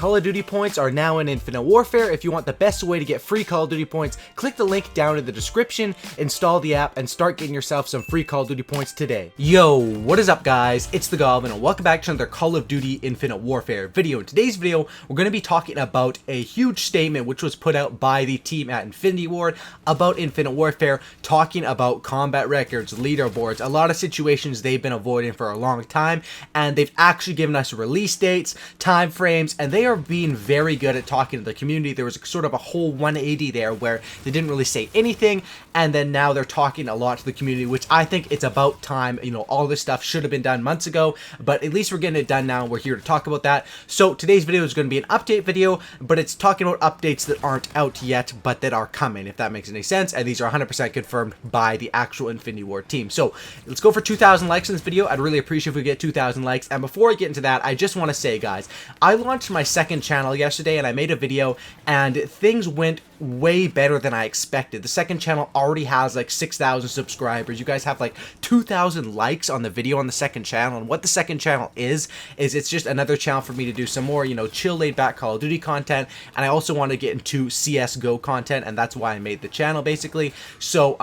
Call of Duty points are now in Infinite Warfare. If you want the best way to get free Call of Duty points, click the link down in the description, install the app, and start getting yourself some free Call of Duty points today. Yo, what is up guys? It's the Goblin, and welcome back to another Call of Duty Infinite Warfare video. In today's video, we're going to be talking about a huge statement which was put out by the team at Infinity Ward about Infinite Warfare, talking about combat records, leaderboards, a lot of situations they've been avoiding for a long time, and they've actually given us release dates, time frames, and they are being very good at talking to the community. There was sort of a whole 180 there where they didn't really say anything, and then now they're talking a lot to the community, which I think it's about time. You know, all this stuff should have been done months ago, but at least we're getting it done now, and we're here to talk about that. So today's video is going to be an update video, but it's talking about updates that aren't out yet, but that are coming, if that makes any sense, and these are 100% confirmed by the actual Infinity Ward team. So let's go for 2,000 likes in this video. I'd really appreciate if we get 2,000 likes, and before I get into that, I just want to say, guys, I launched my second channel yesterday, and I made a video, and things went way better than I expected. The second channel already has like 6,000 subscribers. You guys have like 2,000 likes on the video on the second channel, and what the second channel is it's just another channel for me to do some more, you know, chill, laid back Call of Duty content, and I also want to get into CSGO content, and that's why I made the channel basically. So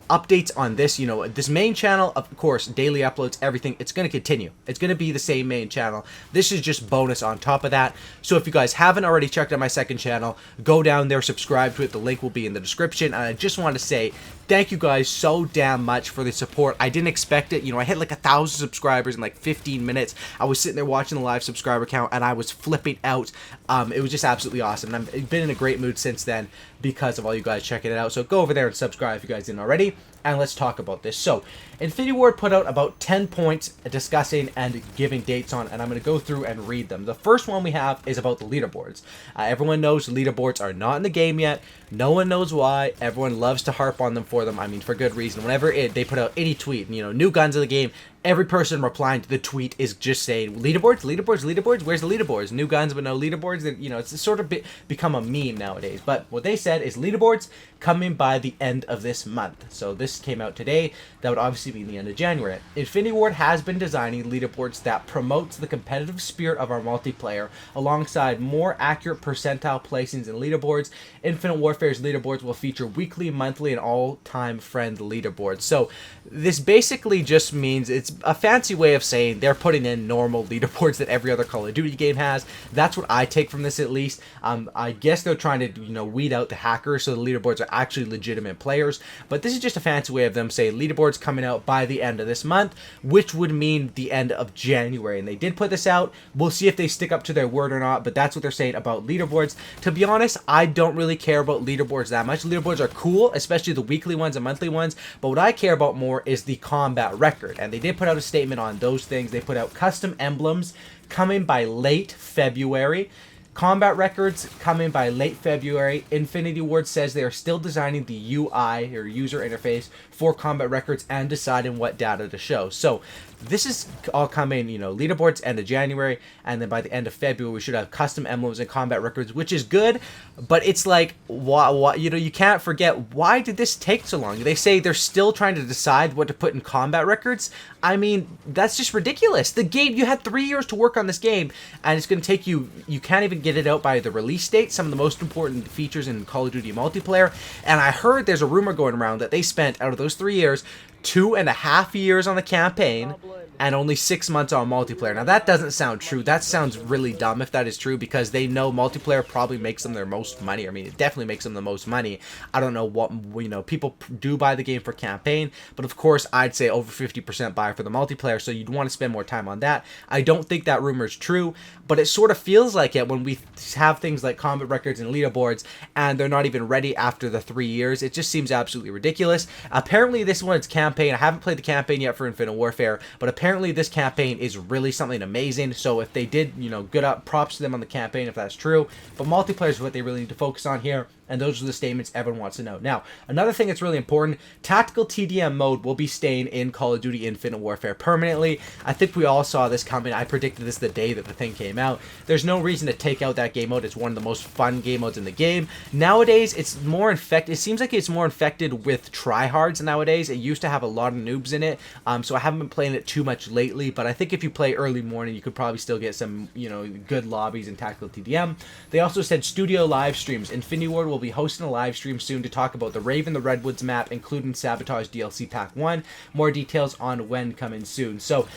updates on this, you know, this main channel, of course, daily uploads, everything, it's going to continue. It's going to be the same main channel. This is just bonus on top of that. So if you guys haven't already checked out my second channel, go down there, subscribe to it. The link will be in the description. And I just want to say thank you guys so damn much for the support. I didn't expect it. You know, I hit like 1,000 subscribers in like 15 minutes. I was sitting there watching the live subscriber count, and I was flipping out. It was just absolutely awesome. And I've been in a great mood since then because of all you guys checking it out. So go over there and subscribe if you guys didn't already. And let's talk about this. So Infinity Ward put out about 10 points discussing and giving dates on, and I'm going to go through and read them. The first one we have is about the leaderboards. Everyone knows leaderboards are not in the game yet. No one knows why. Everyone loves to harp on them for them. I mean, for good reason. Whenever they put out any tweet, you know, new guns in the game, every person replying to the tweet is just saying, leaderboards, leaderboards, leaderboards, where's the leaderboards? New guns but no leaderboards. That, you know, it's sort of become a meme nowadays. But what they said is leaderboards coming by the end of this month. So this came out today. That would obviously be the end of January. Infinity Ward has been designing leaderboards that promotes the competitive spirit of our multiplayer, alongside more accurate percentile placings in leaderboards. Infinite Warfare's leaderboards will feature weekly, monthly, and all-time friend leaderboards. So this basically just means it's a fancy way of saying they're putting in normal leaderboards that every other Call of Duty game has. That's what I take from this, at least. I guess they're trying to, you know, weed out the hackers, so the leaderboards are actually legitimate players. But this is just a fancy way of them saying leaderboards coming out by the end of this month, which would mean the end of January. And they did put this out. We'll see if they stick up to their word or not, but that's what they're saying about leaderboards. To be honest, I don't really care about leaderboards that much. Leaderboards are cool, especially the weekly ones and monthly ones, but what I care about more is the combat record. And they did put out a statement on those things. They put out custom emblems coming by late February. Combat records coming by late February. Infinity Ward says they are still designing the UI, or user interface, for combat records and deciding what data to show. So this is all coming, you know, leaderboards end of January, and then by the end of February we should have custom emblems and combat records, which is good. But it's like, why, you know, you can't forget, why did this take so long? They say they're still trying to decide what to put in combat records. I mean, that's just ridiculous. The game, you had 3 years to work on this game, and it's going to take you can't even get it out by the release date, some of the most important features in Call of Duty multiplayer. And I heard there's a rumor going around that they spent, out of those 3 years, 2.5 years on the campaign and only 6 months on multiplayer. Now that doesn't sound true. That sounds really dumb if that is true, because they know multiplayer probably makes them their most money. I mean, it definitely makes them the most money. I don't know what, you know, people do buy the game for campaign, but of course I'd say over 50% buy for the multiplayer, so you'd want to spend more time on that. I don't think that rumor is true, but it sort of feels like it when we have things like combat records and leaderboards and they're not even ready after the 3 years. It just seems absolutely ridiculous. Apparently this one's campaign. I haven't played the campaign yet for Infinite Warfare, but apparently this campaign is really something amazing. So if they did, you know, good up, props to them on the campaign if that's true. But multiplayer is what they really need to focus on here. and those are the statements everyone wants to know. Now, another thing that's really important, tactical TDM mode will be staying in Call of Duty Infinite Warfare permanently. I think we all saw this coming. I predicted this the day that the thing came out. There's no reason to take out that game mode. It's one of the most fun game modes in the game. Nowadays, it's more infected. It seems like it's more infected with tryhards nowadays. It used to have a lot of noobs in it, so I haven't been playing it too much lately, but I think if you play early morning, you could probably still get some, you know, good lobbies in tactical TDM. They also said studio live streams. Infinity Ward will be hosting a live stream soon to talk about the Raven the Redwoods map, including Sabotage DLC Pack 1. More details on when coming soon. So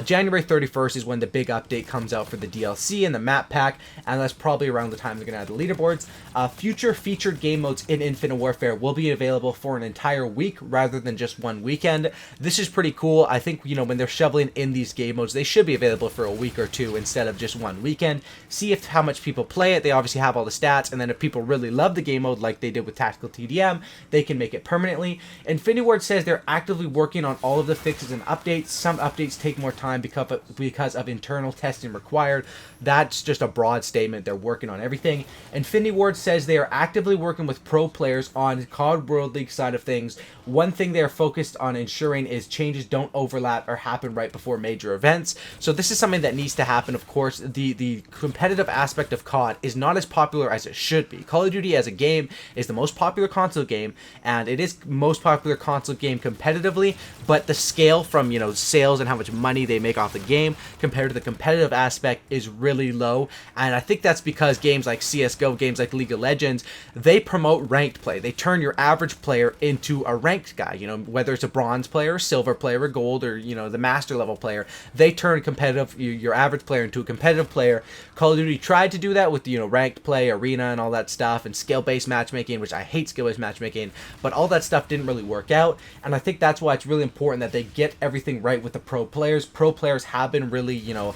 January 31st is when the big update comes out for the DLC and the map pack, and that's probably around the time they're going to add the leaderboards. Future featured game modes in Infinite Warfare will be available for an entire week rather than just one weekend. This is pretty cool. I think, you know, when they're shoveling in these game modes, they should be available for a week or two instead of just one weekend. See if how much people play it. They obviously have all the stats, and then if people really love the game mode like they did with Tactical TDM, they can make it permanently. Infinity Ward says they're actively working on all of the fixes and updates. Some updates take more time because of internal testing required. That's just a broad statement. They're working on everything. Infinity Ward says they are actively working with pro players on COD World League side of things. One thing they are focused on ensuring is changes don't overlap or happen right before major events. So this is something that needs to happen. Of course, the competitive aspect of COD is not as popular as it should be. Call of Duty as a game is the most popular console game, and it is most popular console game competitively, but the scale from, you know, sales and how much money they make off the game compared to the competitive aspect is really low. And I think that's because games like CSGO, games like League of Legends, they promote ranked play. They turn your average player into a ranked guy, you know, whether it's a bronze player, silver player, or gold, or, you know, the master level player. They turn competitive, your average player, into a competitive player. Call of Duty tried to do that with, you know, ranked play, arena, and all that stuff, and skill-based matchmaking, which I hate skill-based matchmaking, but all that stuff didn't really work out. And I think that's why it's really important that they get everything right with the pro players. Pro players have been really, you know,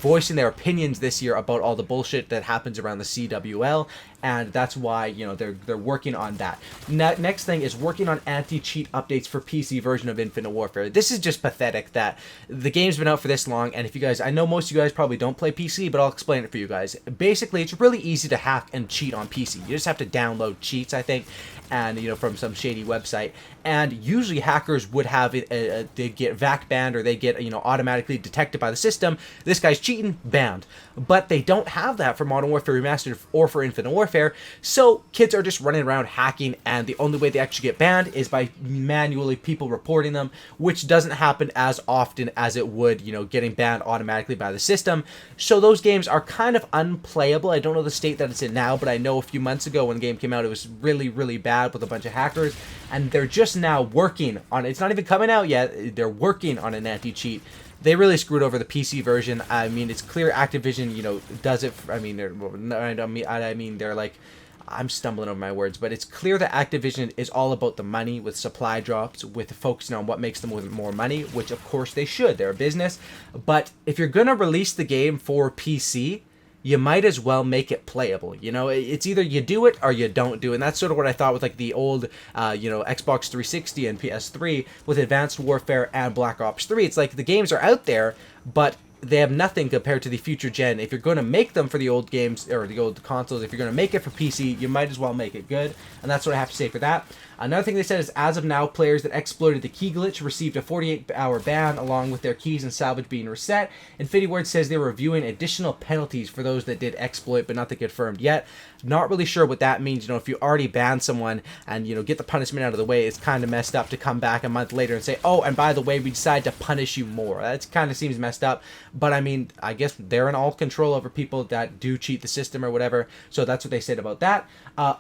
voicing their opinions this year about all the bullshit that happens around the CWL, and that's why, you know, they're working on that. Next thing is working on anti-cheat updates for PC version of Infinite Warfare. This is just pathetic that the game's been out for this long, and if you guys, I know most of you guys probably don't play PC, but I'll explain it for you guys. Basically, it's really easy to hack and cheat on PC. You just have to download cheats, I think, and, you know, from some shady website. And usually hackers would have it, they get VAC banned, or they get, you know, automatically detected by the system. This guy's cheating, banned. But they don't have that for Modern Warfare Remastered or for Infinite Warfare. So kids are just running around hacking, and the only way they actually get banned is by manually people reporting them, which doesn't happen as often as it would, you know, getting banned automatically by the system. So those games are kind of unplayable. I don't know the state that it's in now, but I know a few months ago when the game came out, it was really, really bad with a bunch of hackers, and they're just now working on it. It's not even coming out yet. They're working on an anti-cheat. They really screwed over the PC version. I mean, it's clear Activision, you know, does it. I mean, they're like, I'm stumbling over my words, but it's clear that Activision is all about the money, with supply drops, with focusing on what makes them more money, which of course they should. They're a business. But if you're gonna release the game for PC, you might as well make it playable. You know, it's either you do it or you don't do it. And that's sort of what I thought with like the old, you know, Xbox 360 and PS3 with Advanced Warfare and Black Ops 3. It's like the games are out there, but they have nothing compared to the future gen. If you're going to make them for the old games or the old consoles, if you're going to make it for PC, you might as well make it good. And that's what I have to say for that. Another thing they said is, as of now, players that exploited the key glitch received a 48-hour ban, along with their keys and salvage being reset. Infinity Ward says they're reviewing additional penalties for those that did exploit, but nothing confirmed yet. Not really sure what that means. You know, if you already banned someone and, you know, get the punishment out of the way, it's kind of messed up to come back a month later and say, oh, and by the way, we decided to punish you more. That kind of seems messed up. But I mean, I guess they're in all control over people that do cheat the system or whatever. So that's what they said about that.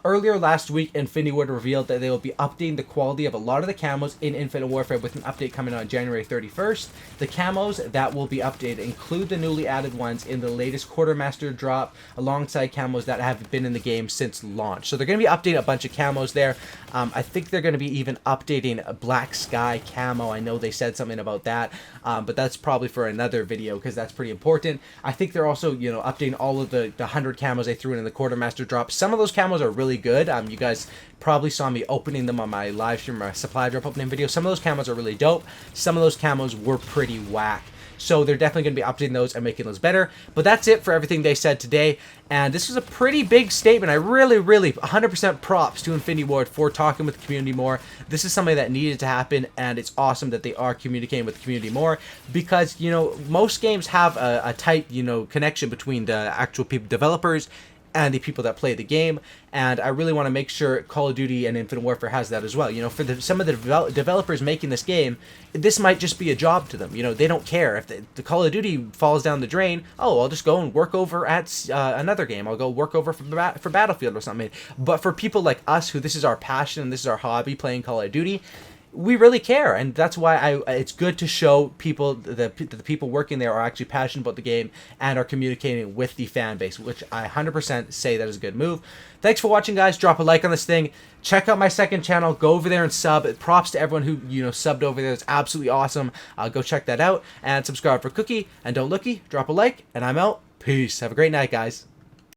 Earlier last week, Infinity Ward revealed that they will be updating the quality of a lot of the camos in Infinite Warfare, with an update coming on January 31st. The camos that will be updated include the newly added ones in the latest Quartermaster drop, alongside camos that have been in the game since launch. So they're going to be updating a bunch of camos there. I think they're going to be even updating a Black Sky camo. I know they said something about that, but that's probably for another video, because that's pretty important. I think they're also, you know, updating all of the 100 camos they threw in the Quartermaster drop. Some of those camos are really good. You guys probably saw me opening them on my live stream, my supply drop opening video. Some of those camos are really dope. Some of those camos were pretty whack. So they're definitely going to be updating those and making those better. But that's it for everything they said today. And this was a pretty big statement. I really 100% props to Infinity Ward for talking with the community more. This is something that needed to happen, and it's awesome that they are communicating with the community more, because, you know, most games have a tight, you know, connection between the actual people, developers, and the people that play the game, and I really want to make sure Call of Duty and Infinite Warfare has that as well. You know, for some of the developers making this game, this might just be a job to them. You know, they don't care if the Call of Duty falls down the drain. Oh, I'll just go and work over at another game. I'll go work over for Battlefield or something. But for people like us, who this is our passion and this is our hobby, playing Call of Duty, we really care, and that's why it's good to show people the people working there are actually passionate about the game and are communicating with the fan base, which I 100% say that is a good move. Thanks for watching, guys. Drop a like on this thing. Check out my second channel. Go over there and sub. Props to everyone who, you know, subbed over there. It's absolutely awesome. Go check that out and subscribe for Cookie. And don't looky, drop a like, and I'm out. Peace. Have a great night, guys.